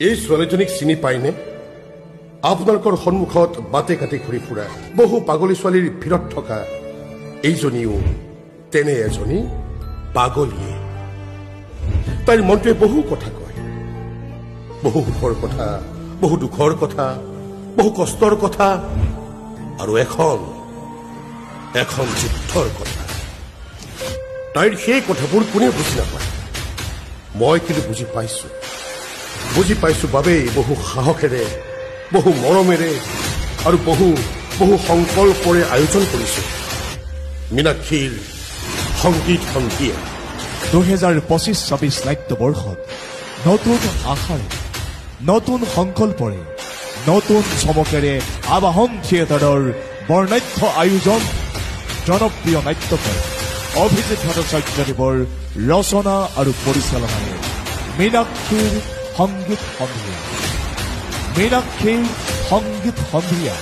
এই ছোৱালীজনীক চিনি পায়নে? আপোনালোকৰ সন্মুখত বাটে কাটি ঘূৰি ফুৰা বহু পাগলী ছোৱালীৰ ভিৰত থকা এইজনীও তেনে এজনী পাগলীয়ে। তাইৰ মনটোৱে বহু কথা কয়, বহু সুখৰ কথা, বহু দুখৰ কথা, বহু কষ্টৰ কথা, আৰু এখন যুদ্ধৰ কথা। তাইৰ সেই কথাবোৰ কোনে বুজি নাপায়। মই কিন্তু বুজি পাইছো বাবেই বহু সাহসেৰে, বহু মৰমেৰে আৰু বহু সংকল্পৰে আয়োজন কৰিছো মীনাক্ষীৰ সংগীত সন্ধিয়া। 2025-26 নাট্যবৰ্ষত নতুন আশাৰে, নতুন সংকল্পৰে, নতুন চমকেৰে আবাহন থিয়েটাৰৰ বৰ্ণাঢ্য আয়োজন। জনপ্ৰিয় নাট্যকাৰ অভিজিৎ ভট্টাচাৰ্যদেৱৰ ৰচনা আৰু পৰিচালনাৰে মীনাক্ষীৰ সংগীত সন্ধিয়া। মীনাক্ষীৰ সংগীত সন্ধিয়া।